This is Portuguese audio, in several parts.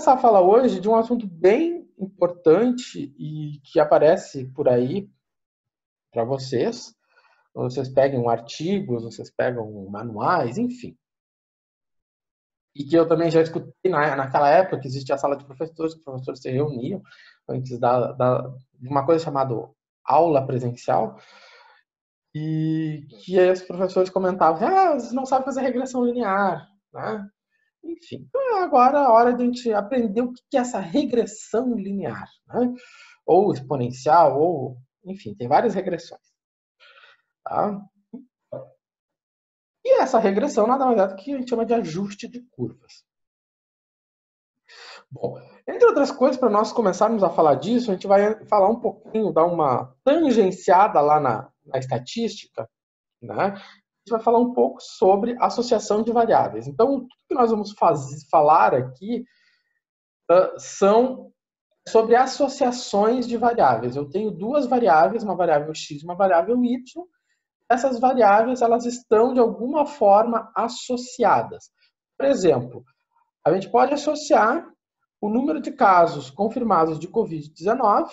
começar a falar hoje de um assunto bem importante e que aparece por aí para vocês. Vocês pegam artigos, vocês pegam manuais, enfim. E que eu também já escutei naquela época que existia a sala de professores, que os professores se reuniam antes de uma coisa chamada aula presencial, e que aí os professores comentavam, vocês não sabem fazer regressão linear, né? Enfim, então agora é a hora de a gente aprender o que é essa regressão linear, né? Ou exponencial, ou, enfim, tem várias regressões. Tá? E essa regressão nada mais é do que a gente chama de ajuste de curvas. Bom, entre outras coisas, para nós começarmos a falar disso, a gente vai falar um pouquinho, dar uma tangenciada lá na estatística, né? A gente vai falar um pouco sobre associação de variáveis. Então, tudo que nós vamos falar aqui são sobre associações de variáveis. Eu tenho duas variáveis, uma variável x e uma variável y. Essas variáveis elas estão, de alguma forma, associadas. Por exemplo, a gente pode associar o número de casos confirmados de Covid-19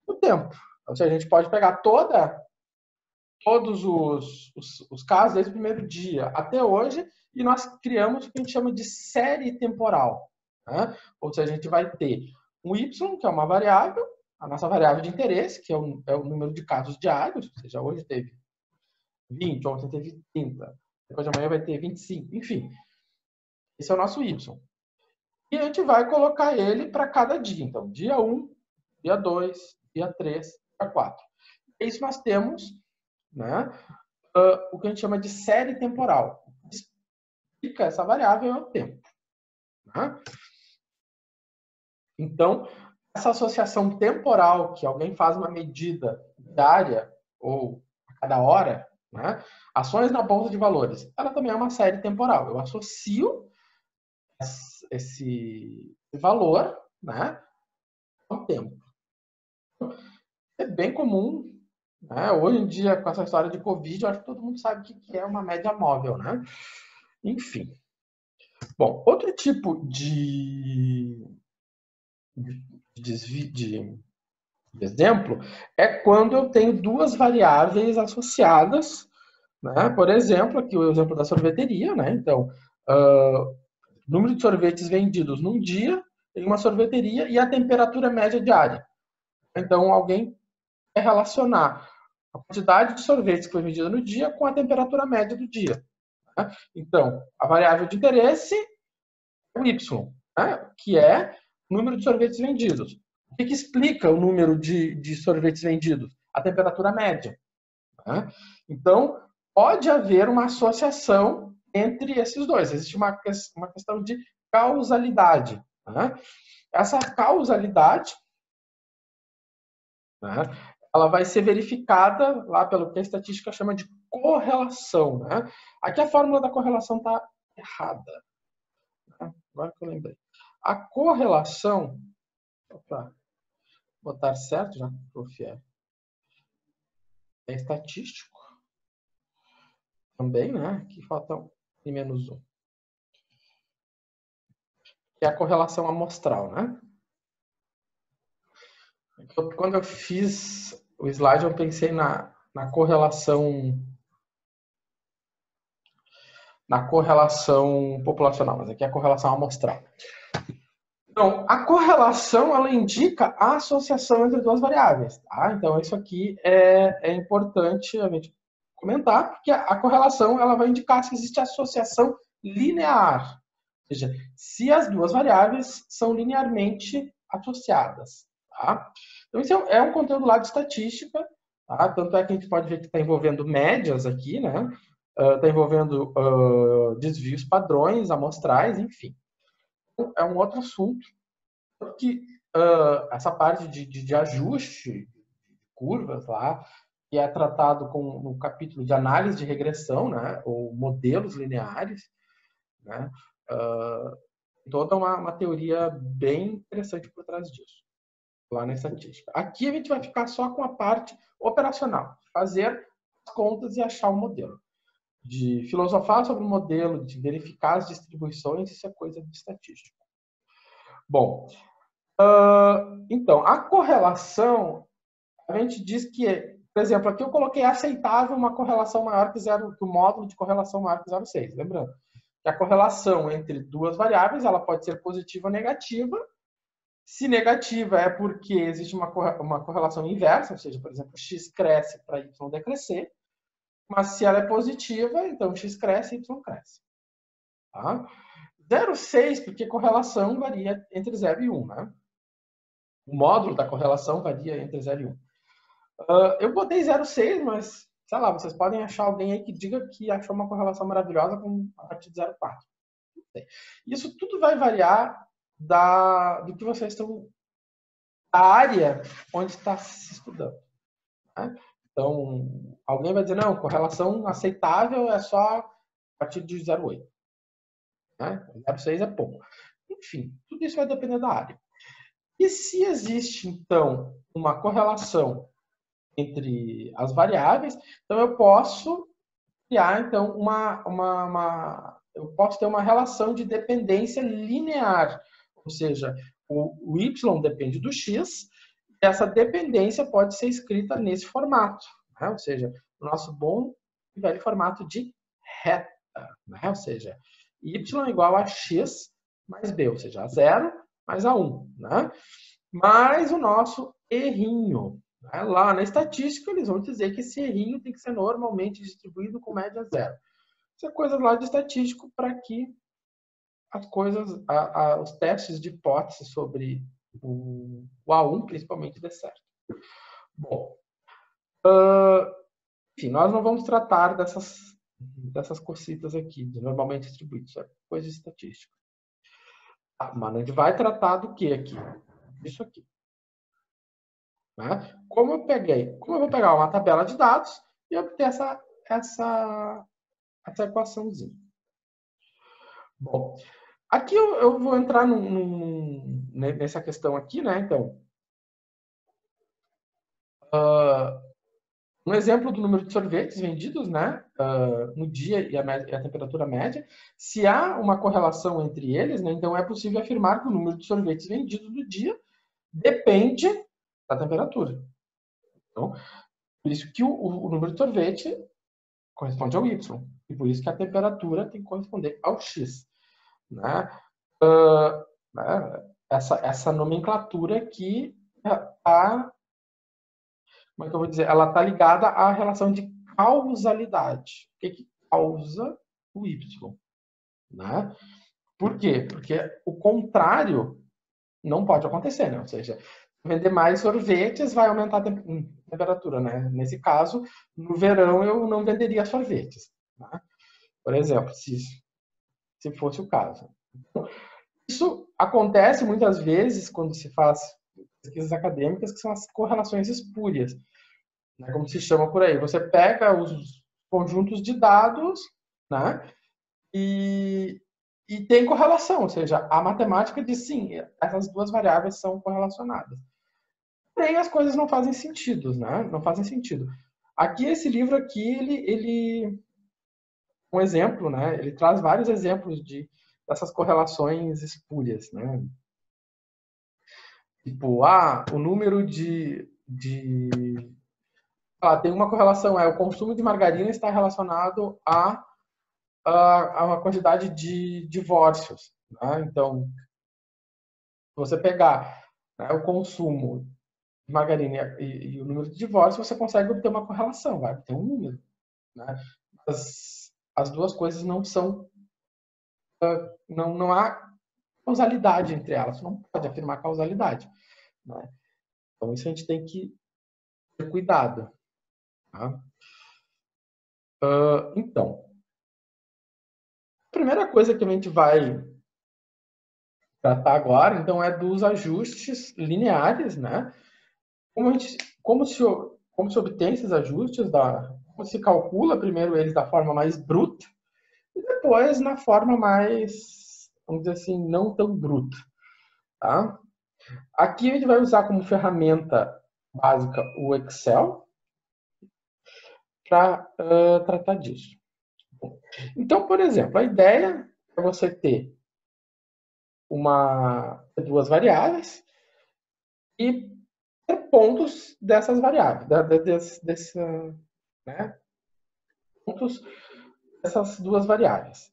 no tempo. Ou seja, a gente pode pegar todos os casos desde o primeiro dia até hoje e nós criamos o que a gente chama de série temporal. Né? Ou seja, a gente vai ter um y, que é uma variável, a nossa variável de interesse, que é o número de casos diários, ou seja, hoje teve 20, ontem teve 30, depois de amanhã vai ter 25, enfim. Esse é o nosso y. E a gente vai colocar ele para cada dia. Então, dia 1, dia 2, dia 3, dia 4. E isso nós temos, né, o que a gente chama de série temporal. Explica essa variável é o tempo. Né? Então, essa associação temporal, que alguém faz uma medida diária ou a cada hora, né, ações na bolsa de valores, ela também é uma série temporal. Eu associo esse valor, né, ao tempo. É bem comum, né? Hoje em dia, com essa história de Covid, eu acho que todo mundo sabe o que é uma média móvel, né? Enfim. Bom, outro tipo de exemplo é quando eu tenho duas variáveis associadas, né? Por exemplo, aqui o exemplo da sorveteria, né? Então, número de sorvetes vendidos num dia em uma sorveteria e a temperatura média diária. Então, alguém quer relacionar a quantidade de sorvetes que foi vendida no dia com a temperatura média do dia. Né? Então, a variável de interesse é o y, né? Que é o número de sorvetes vendidos. O que explica o número de sorvetes vendidos? A temperatura média. Né? Então, pode haver uma associação entre esses dois. Existe uma questão de causalidade. Né? Essa causalidade, né, ela vai ser verificada lá pelo que a estatística chama de correlação. Né? Aqui a fórmula da correlação está errada. Agora que eu lembrei. A correlação, para botar certo, já, prof. É estatístico também, né? Aqui falta menos um. Que é a correlação amostral, né? Quando eu fiz o slide, eu pensei na correlação populacional, mas aqui é a correlação amostral. Então, a correlação, ela indica a associação entre duas variáveis, tá? Então, isso aqui é importante a gente comentar, porque a correlação, ela vai indicar se existe associação linear, ou seja, se as duas variáveis são linearmente associadas, tá? Então, isso é um conteúdo lá de estatística, tá? Tanto é que a gente pode ver que está envolvendo médias aqui, né? Está envolvendo desvios padrões, amostrais, enfim. É um outro assunto, porque essa parte de ajuste de curvas lá, que é tratado no capítulo de análise de regressão, né, ou modelos lineares, né, toda uma teoria bem interessante por trás disso, lá na estatística. Aqui a gente vai ficar só com a parte operacional, fazer as contas e achar o modelo. De filosofar sobre o modelo, de verificar as distribuições, isso é coisa de estatística. Bom, então, a correlação, a gente diz que, por exemplo, aqui eu coloquei aceitável uma correlação maior que zero, que o módulo de correlação maior que 0,6. Lembrando que a correlação entre duas variáveis ela pode ser positiva ou negativa. Se negativa é porque existe uma correlação inversa, ou seja, por exemplo, x cresce para y decrescer. Mas se ela é positiva, então x cresce e y cresce. Tá? 0,6 porque a correlação varia entre 0 e 1. Né? O módulo da correlação varia entre 0 e 1. Eu botei 0,6, mas, sei lá, vocês podem achar alguém aí que diga que achou uma correlação maravilhosa a partir de 0,4. Isso tudo vai variar do que vocês estão... da área onde está se estudando. Né? Então, alguém vai dizer, não, correlação aceitável é só a partir de 0,8. Né? 0,6 é pouco. Enfim, tudo isso vai depender da área. E se existe, então, uma correlação entre as variáveis, então eu posso criar, então, eu posso ter uma relação de dependência linear, ou seja, o y depende do x, e essa dependência pode ser escrita nesse formato, né? Ou seja, o nosso bom e velho formato de reta, né? Ou seja, y igual a x mais b, ou seja, a 0 mais a 1, né? Mais o nosso errinho. Né? Lá na estatística, eles vão dizer que esse errinho tem que ser normalmente distribuído com média zero. Isso é coisa lá de estatístico para que as coisas, os testes de hipótese sobre o A1, principalmente, dê certo. Bom, enfim, nós não vamos tratar dessas cositas aqui, de normalmente distribuído, isso é coisa de estatística. Mas a gente vai tratar do que aqui? Isso aqui. Né? Como eu vou pegar uma tabela de dados e obter essa equaçãozinha. Bom, aqui eu vou entrar nessa questão aqui, né? Então, um exemplo do número de sorvetes vendidos, né? No dia e a temperatura média. Se há uma correlação entre eles, né? Então é possível afirmar que o número de sorvetes vendidos no dia depende da temperatura. Então, por isso que o número de sorvete corresponde ao y. E por isso que a temperatura tem que corresponder ao x. Né? Essa nomenclatura aqui está, como é que eu vou dizer? Ela está ligada à relação de causalidade. O que causa o y? Né? Por quê? Porque o contrário não pode acontecer, né? Ou seja, vender mais sorvetes vai aumentar a temperatura, né? Nesse caso, no verão eu não venderia sorvetes, né? Por exemplo, se fosse o caso. Isso acontece muitas vezes quando se faz pesquisas acadêmicas, que são as correlações espúrias, né? Como se chama por aí. Você pega os conjuntos de dados, né? E tem correlação, ou seja, a matemática diz sim, essas duas variáveis são correlacionadas. Porém, as coisas não fazem sentido, né? Não fazem sentido. Aqui, esse livro aqui, ele um exemplo, né? Ele traz vários exemplos dessas correlações espúrias, né? Tipo, o número tem uma correlação, o consumo de margarina está relacionado a uma quantidade de divórcios. Né? Então, se você pegar, né, o consumo de margarina e o número de divórcios, você consegue obter uma correlação, vai obter um número. Né? As duas coisas não são... não há causalidade entre elas. Você não pode afirmar causalidade. Né? Então, isso a gente tem que ter cuidado. Tá? Então, a primeira coisa que a gente vai tratar agora, então, é dos ajustes lineares, né? Como se obtém esses ajustes, como se calcula primeiro eles da forma mais bruta e depois na forma mais, vamos dizer assim, não tão bruta. Tá? Aqui a gente vai usar como ferramenta básica o Excel para tratar disso. Então, por exemplo, a ideia é você ter duas variáveis e ter pontos dessas variáveis, né, pontos dessas duas variáveis.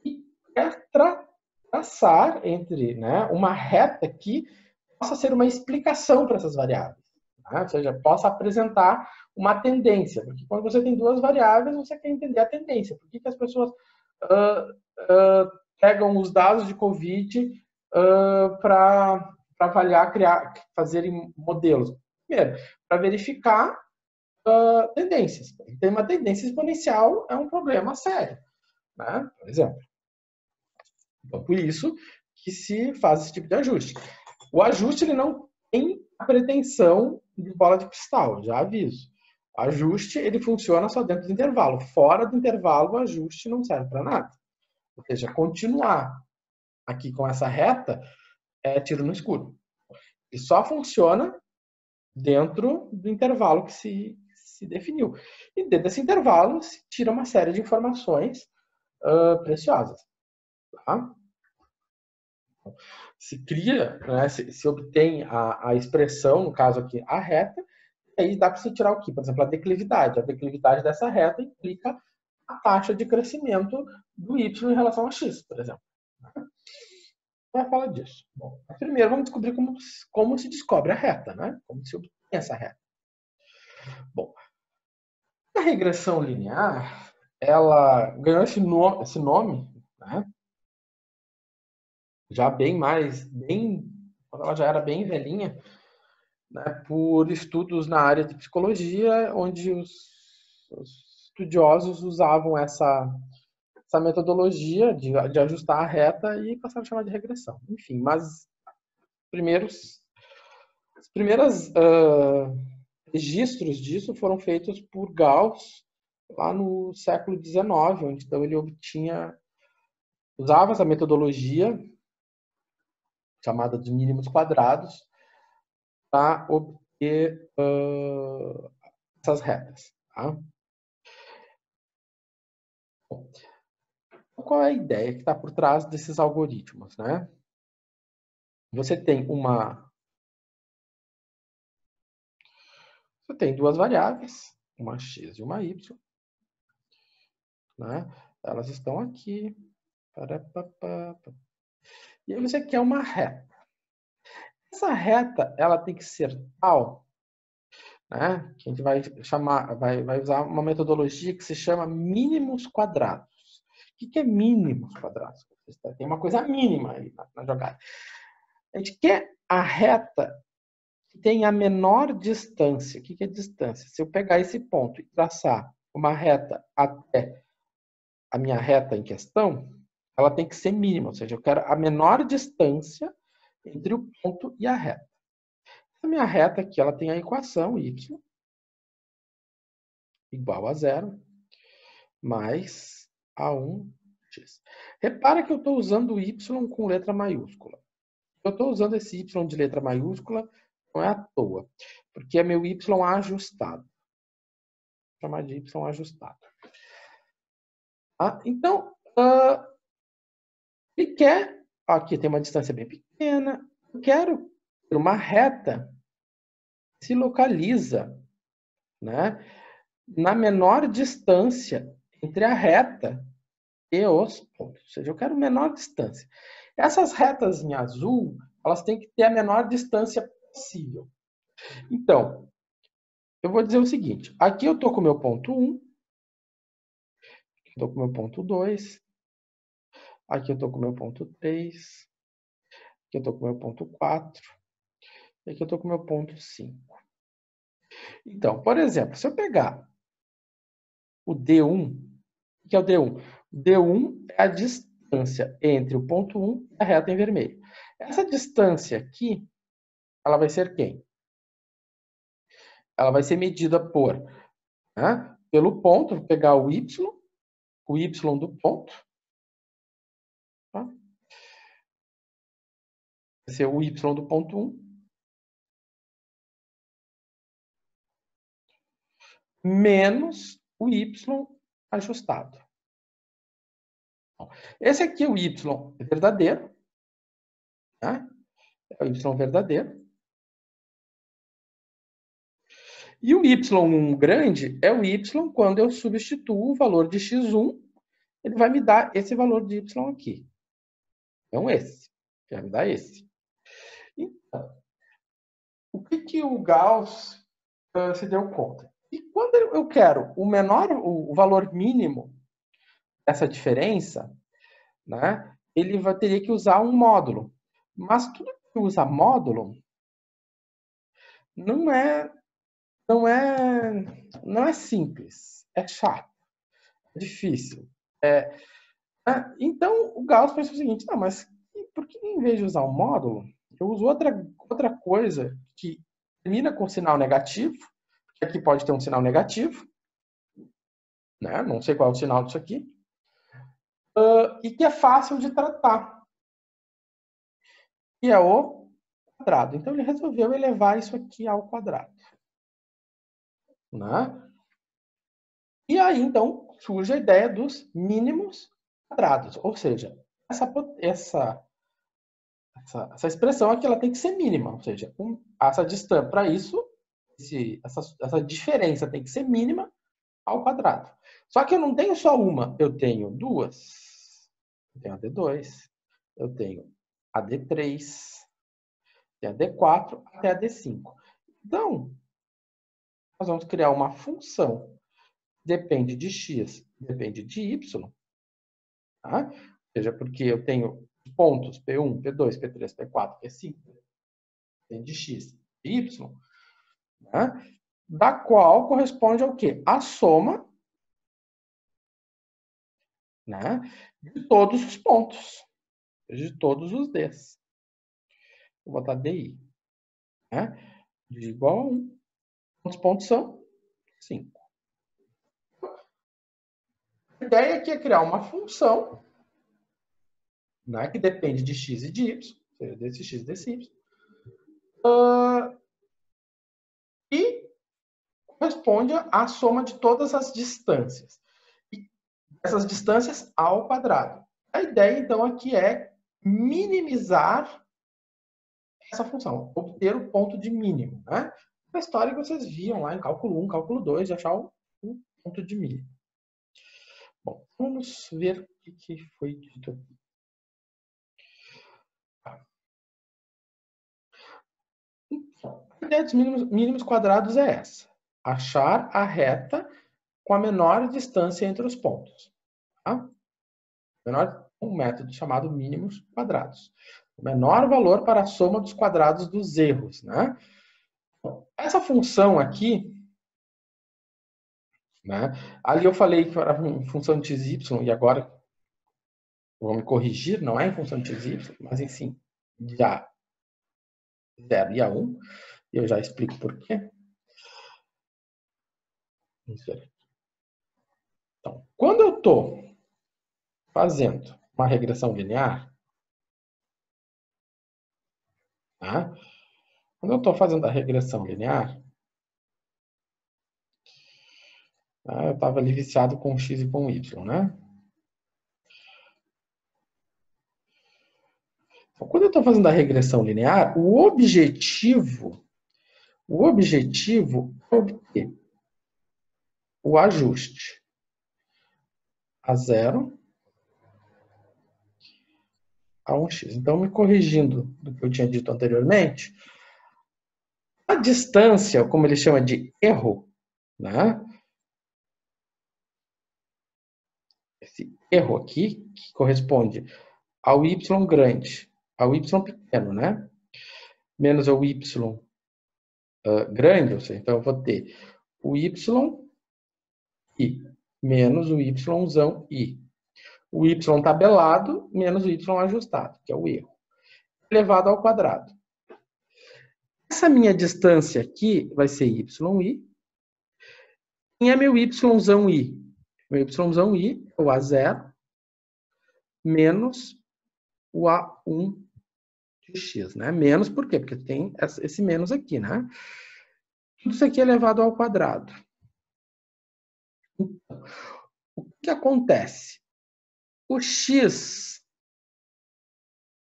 E quer traçar entre, né, uma reta que possa ser uma explicação para essas variáveis. Né? Ou seja, possa apresentar uma tendência. Porque quando você tem duas variáveis, você quer entender a tendência. Por que as pessoas pegam os dados de Covid para avaliar, fazerem modelos? Primeiro, para verificar tendências. Tem uma tendência exponencial, é um problema sério, né? Por exemplo. Então, por isso que se faz esse tipo de ajuste. O ajuste ele não tem a pretensão de bola de cristal, já aviso. O ajuste ele funciona só dentro do intervalo. Fora do intervalo, o ajuste não serve para nada. Ou seja, continuar aqui com essa reta é tiro no escuro. E só funciona dentro do intervalo que se definiu. E dentro desse intervalo se tira uma série de informações preciosas. Tá? Se cria, né, se obtém a expressão, no caso aqui, a reta, e aí dá para se tirar o quê? Por exemplo, a declividade. A declividade dessa reta implica a taxa de crescimento do y em relação a x, por exemplo. Vai falar disso. Bom, primeiro vamos descobrir como se descobre a reta, né? Como se obtém essa reta. Bom, a regressão linear, ela ganhou esse nome, né? Já quando ela já era bem velhinha, né, por estudos na área de psicologia, onde os estudiosos usavam essa metodologia de ajustar a reta e passaram a chamar de regressão. Enfim, mas os primeiros registros disso foram feitos por Gauss lá no século XIX, onde então ele usava essa metodologia chamada de mínimos quadrados para obter essas retas. Tá? Bom, qual é a ideia que está por trás desses algoritmos? Né? Você tem duas variáveis, uma x e uma y. Né? Elas estão aqui. E aí você quer uma reta. Essa reta ela tem que ser tal, né, que a gente vai usar uma metodologia que se chama mínimos quadrados. O que é mínimos quadrados? Tem uma coisa mínima aí na jogada. A gente quer a reta que tem a menor distância. O que é distância? Se eu pegar esse ponto e traçar uma reta até a minha reta em questão, ela tem que ser mínima, ou seja, eu quero a menor distância entre o ponto e a reta. A minha reta aqui, ela tem a equação y igual a 0 mais A1x. Repara que eu estou usando y com letra maiúscula. Eu estou usando esse y de letra maiúscula não é à toa, porque é meu y ajustado. Vou chamar de y ajustado. Então, ele quer, aqui tem uma distância bem pequena, eu quero ter uma reta que se localiza, né, na menor distância entre a reta e os pontos. Ou seja, eu quero menor distância. Essas retas em azul, elas têm que ter a menor distância possível. Então, eu vou dizer o seguinte. Aqui eu estou com o meu ponto 1. Aqui eu estou com o meu ponto 2. Aqui eu estou com o meu ponto 3. Aqui eu estou com o meu ponto 4. E aqui eu estou com o meu ponto 5. Então, por exemplo, se eu pegar o D1, o que é o D1? O D1 é a distância entre o ponto 1 e a reta em vermelho. Essa distância aqui, ela vai ser quem? Ela vai ser medida pelo ponto, vou pegar o y do ponto. Tá? Vai ser o y do ponto 1. Menos o y ajustado. Esse aqui, o y, é verdadeiro. né? É o y verdadeiro. E o y1 grande é o y quando eu substituo o valor de x1, ele vai me dar esse valor de y aqui. Então, esse. Vai me dar esse. Então, o que o Gauss se deu conta? E quando eu quero o valor mínimo dessa diferença, né, ele teria que usar um módulo. Mas tudo que usa módulo não é simples, é chato, é difícil. Então, o Gauss pensou o seguinte, não, mas por que em vez de usar um módulo, eu uso outra coisa que termina com sinal negativo, que aqui pode ter um sinal negativo, né? Não sei qual é o sinal disso aqui, e que é fácil de tratar, que é o quadrado. Então, ele resolveu elevar isso aqui ao quadrado. Né? E aí, então, surge a ideia dos mínimos quadrados. Ou seja, essa expressão aqui ela tem que ser mínima. Ou seja, essa distância, para isso, essa diferença tem que ser mínima ao quadrado. Só que eu não tenho só uma, eu tenho duas. Eu tenho a D2, eu tenho a D3, a D4 até a D5. Então, nós vamos criar uma função depende de x, depende de y, tá? Ou seja, porque eu tenho pontos P1, P2, P3, P4, P5, depende de x e y, né? Da qual corresponde ao quê? A soma, né, de todos os pontos, de todos os Ds. Vou botar DI, né? De igual a 1. Quantos pontos são? 5. A ideia aqui é criar uma função, né, que depende de x e de y, ou seja, desse x e desse y, e corresponde à soma de todas as distâncias. E essas distâncias ao quadrado. A ideia, então, aqui é minimizar essa função, obter o ponto de mínimo. Né? A história que vocês viam lá em cálculo 1, cálculo 2, de achar o ponto de mínimo. Bom, vamos ver o que foi dito aqui. Então, a ideia dos mínimos quadrados é essa. Achar a reta com a menor distância entre os pontos. Tá? Um método chamado mínimos quadrados. O menor valor para a soma dos quadrados dos erros. Né? Essa função aqui, né? Ali eu falei que era em função de xy, e agora vou me corrigir, não é em função de xy, mas enfim, de A0 e A1, e eu já explico por quê. Então, quando eu estou fazendo uma regressão linear, tá? Quando eu estou fazendo a regressão linear, tá? Eu estava ali viciado com x e com y, né? Então, quando eu estou fazendo a regressão linear, o objetivo é obter o ajuste a 0 a 1x. Então, me corrigindo do que eu tinha dito anteriormente, a distância, como ele chama de erro, né? Esse erro aqui, que corresponde ao y grande, ao y pequeno, né? Menos o y grande, ou seja, então eu vou ter o y i menos o yzão i. O y tabelado menos o y ajustado, que é o erro, elevado ao quadrado. Essa minha distância aqui vai ser yi. Quem é meu yzão i? Meu yzão i é o A0 menos o A1 de x, né? Menos por quê? Porque tem esse menos aqui, né? Tudo isso aqui é elevado ao quadrado. Então, o que acontece? O x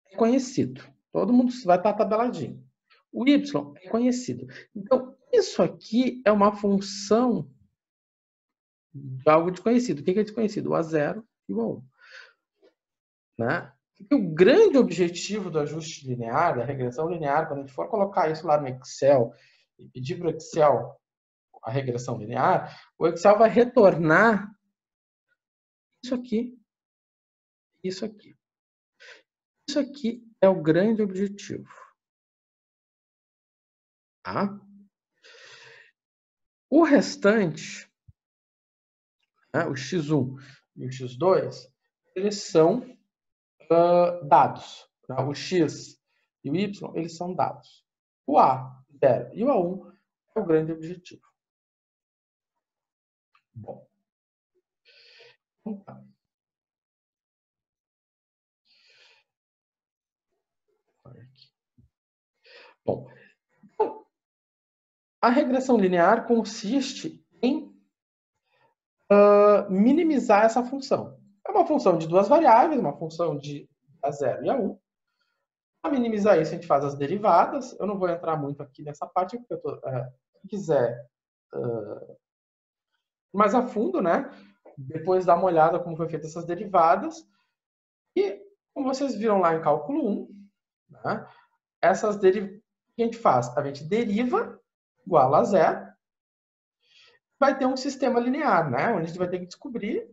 é conhecido. Todo mundo vai estar tabeladinho. O y é conhecido. Então, isso aqui é uma função de algo desconhecido. O que é desconhecido? O A0 e o A1. Né? E o grande objetivo do ajuste linear, da regressão linear, quando a gente for colocar isso lá no Excel e pedir para o Excel a regressão linear, o Excel vai retornar isso aqui, isso aqui. Isso aqui é o grande objetivo. Tá? O restante, né, o x1 e o x2, eles são dados. Tá? O x e o y, eles são dados. O A0 e o A1 é o grande objetivo. Bom. Então, tá. Bom, então, a regressão linear consiste em minimizar essa função. É uma função de duas variáveis, uma função de A0 e A1. Para minimizar isso, a gente faz as derivadas. Eu não vou entrar muito aqui nessa parte, porque quem quiser mais a fundo, né? Depois dá uma olhada como foi feita essas derivadas. E, como vocês viram lá em cálculo 1, né? Essas derivadas, o que a gente faz? A gente deriva igual a zero, vai ter um sistema linear, né? Onde a gente vai ter que descobrir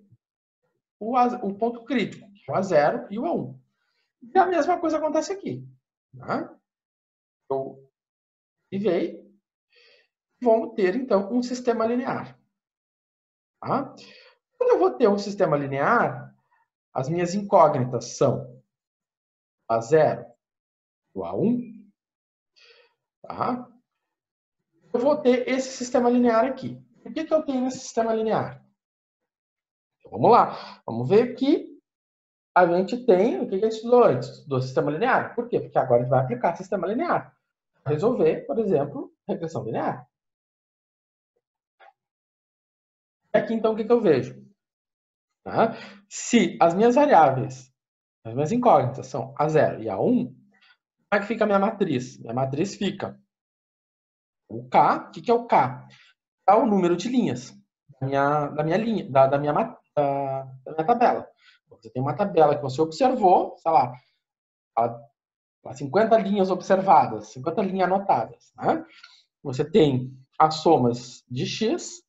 o ponto crítico, o A0 e o A1. E a mesma coisa acontece aqui. Né? Eu derivei, vamos ter, então, um sistema linear. Tá? Quando eu vou ter um sistema linear, as minhas incógnitas são A0 e o A1. Tá? Eu vou ter esse sistema linear aqui. O que eu tenho nesse sistema linear? Então, vamos lá. Vamos ver que a gente tem, o que a gente estudou antes? Do sistema linear. Por quê? Porque agora a gente vai aplicar sistema linear. Resolver, por exemplo, regressão linear. Aqui, então, o que eu vejo? Tá? Se as minhas variáveis, as minhas incógnitas são A0 e A1, como é que fica a minha matriz? Minha matriz fica o K. O que é o K? É o número de linhas da minha tabela. Você tem uma tabela que você observou, sei lá, a 50 linhas observadas, 50 linhas anotadas. Né? Você tem as somas de x,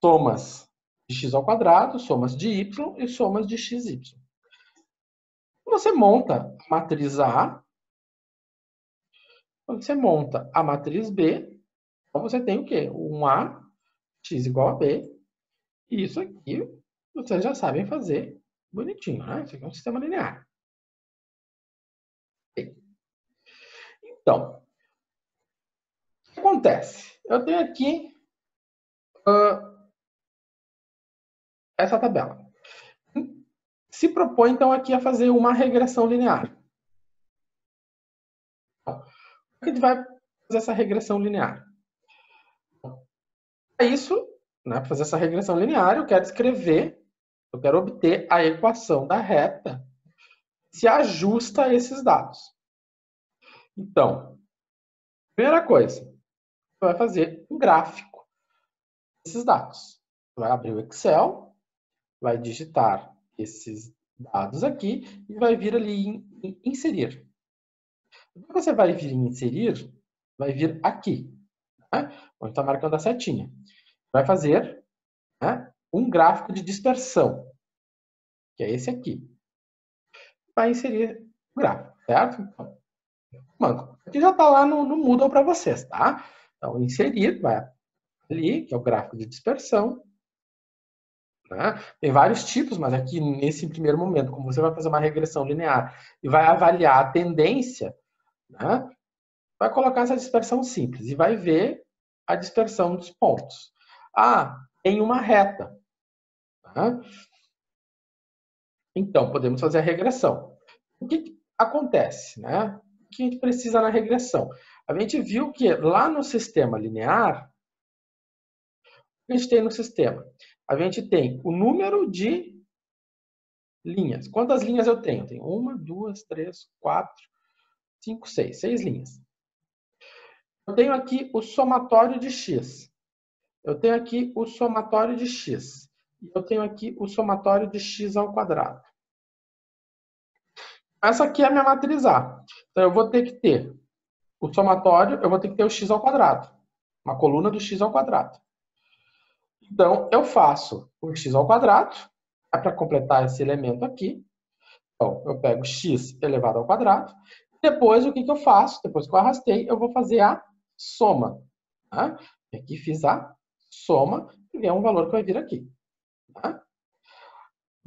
somas de x ao quadrado, somas de y e somas de xy. Você monta a matriz A, quando você monta a matriz B, então você tem o quê? Um A, x igual a B, e isso aqui vocês já sabem fazer bonitinho, né? Isso aqui é um sistema linear. Então, o que acontece? Eu tenho aqui essa tabela. Se propõe, então, aqui a fazer uma regressão linear. Então, como é que a gente vai fazer essa regressão linear? Para isso, né, para fazer essa regressão linear, eu quero obter a equação da reta que se ajusta a esses dados. Então, primeira coisa, você vai fazer um gráfico desses dados. Você vai abrir o Excel, vai digitar esses dados aqui e vai vir ali em inserir. Quando você vai vir em inserir, vai vir aqui, né, onde está marcando a setinha. Vai fazer, né, um gráfico de dispersão, que é esse aqui. Vai inserir o gráfico, certo? Então, mano, aqui já está lá no Moodle para vocês, tá? Então, inserir, vai ali, que é o gráfico de dispersão. Né? Tem vários tipos, mas aqui, nesse primeiro momento, como você vai fazer uma regressão linear e vai avaliar a tendência, né? Vai colocar essa dispersão simples e vai ver a dispersão dos pontos. Tem uma reta. Tá? Então, podemos fazer a regressão. O que acontece? Né? O que a gente precisa na regressão? A gente viu que lá no sistema linear, o que a gente tem no sistema? A gente tem o número de linhas. Quantas linhas eu tenho? Eu tenho 1, 2, 3, 4, 5, 6. 6 linhas. Eu tenho aqui o somatório de x. Eu tenho aqui o somatório de x. E eu tenho aqui o somatório de x ao quadrado. Essa aqui é a minha matriz A. Então, eu vou ter que ter o somatório, eu vou ter que ter o x ao quadrado. Uma coluna do x ao quadrado. Então, eu faço o x ao quadrado, para completar esse elemento aqui. Então, eu pego x elevado ao quadrado. Depois, o que eu faço? Depois que eu arrastei, eu vou fazer a soma. Tá? Aqui fiz a soma, e é um valor que vai vir aqui. Tá?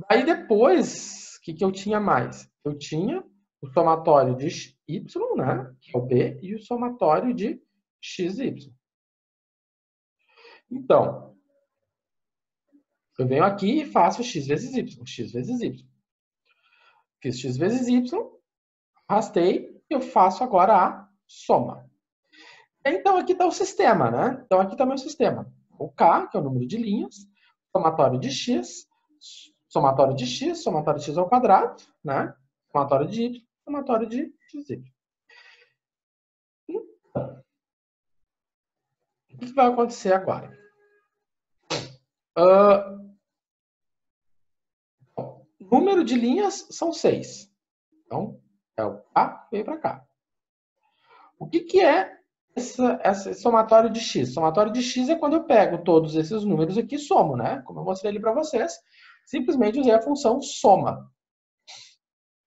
Daí, depois, o que eu tinha mais? Eu tinha o somatório de y, né? Que é o b, e o somatório de xy. Então, eu venho aqui e faço x vezes y, x vezes y. Fiz x vezes y, arrastei, e eu faço agora a soma. Então, aqui está o sistema, né? Então, aqui está o meu sistema. O K, que é o número de linhas, somatório de x, somatório de x ao quadrado, né? Somatório de y, somatório de xy. Então, o que vai acontecer agora? Número de linhas são 6. Então, é o K veio para cá. O que é esse somatório de x? Somatório de x é quando eu pego todos esses números aqui e somo, né? Como eu mostrei ali para vocês, simplesmente usei a função soma.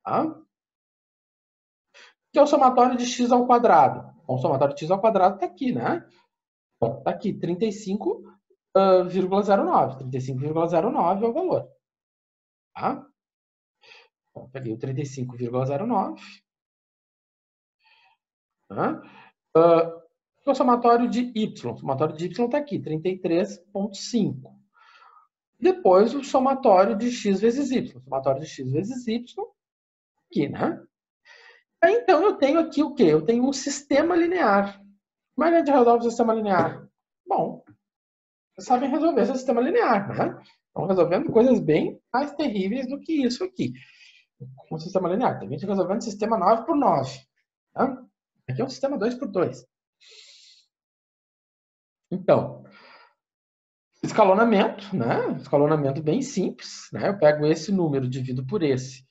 Tá? O que é o somatório de x ao quadrado? Bom, o somatório de x ao quadrado está aqui, né? Está aqui, 35,09. 35,09 é o valor. Tá? Então, peguei o 35,09. Tá? O somatório de y. O somatório de y está aqui, 33,5. Depois, o somatório de x vezes y. O somatório de x vezes y, aqui, né? Então, eu tenho aqui o quê? Eu tenho um sistema linear. Como é que a gente resolve o sistema linear? Bom, vocês sabem resolver esse sistema linear, né? Estão resolvendo coisas bem mais terríveis do que isso aqui. Um sistema linear. Tem gente resolvendo sistema 9 por 9. Tá? Aqui é um sistema 2 por 2. Então, escalonamento, né? Escalonamento bem simples, né? Eu pego esse número, divido por esse,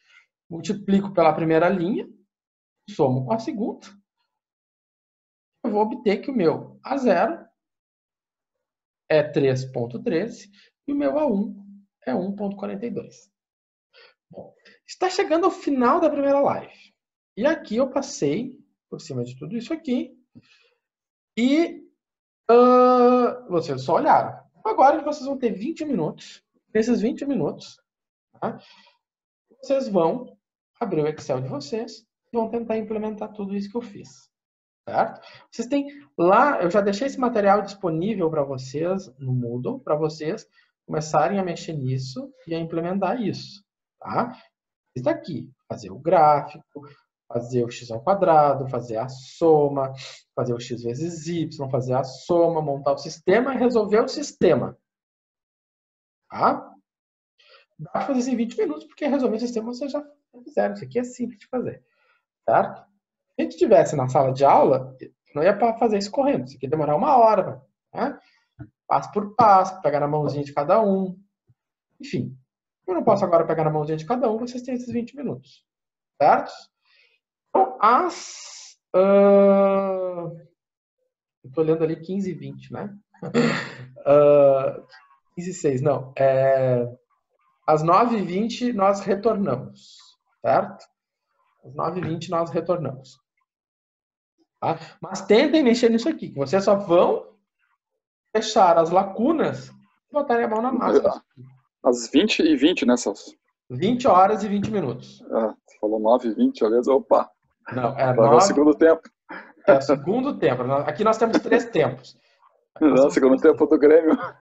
multiplico pela primeira linha, somo com a segunda, eu vou obter que o meu A0 é 3,13 e o meu A1 é 1,42. Bom, está chegando ao final da primeira live. E aqui eu passei por cima de tudo isso aqui e vocês só olharam. Agora vocês vão ter 20 minutos. Nesses 20 minutos, tá? Vocês vão abrir o Excel de vocês e vão tentar implementar tudo isso que eu fiz. Certo? Vocês têm lá, eu já deixei esse material disponível para vocês no Moodle, para vocês começarem a mexer nisso e a implementar isso. Tá? Isso aqui, fazer o gráfico, fazer o x ao quadrado, fazer a soma, fazer o x vezes y, fazer a soma, montar o sistema e resolver o sistema. Tá? Dá para fazer isso em 20 minutos, porque resolver o sistema vocês já fizeram. Isso aqui é simples de fazer. Certo? Se a gente estivesse na sala de aula, não ia para fazer isso correndo. Isso aqui ia demorar 1 hora. Né? Passo por passo, pegar na mãozinha de cada um. Enfim, eu não posso agora pegar na mãozinha de cada um, vocês têm esses 20 minutos. Certo? Então, estou olhando ali 15 e 20, né? 15 e 6, não. Às 9h20 nós retornamos. Certo? Às 9h20 nós retornamos. Tá? Mas tentem mexer nisso aqui, que vocês só vão fechar as lacunas e botarem a mão na massa. Às 20h20, né, Celso? 20 horas e 20 minutos. Você falou 9h20, aliás, opa. Não, é o segundo tempo. É o segundo tempo. Aqui nós temos 3 tempos. Não, segundo tempo do Grêmio.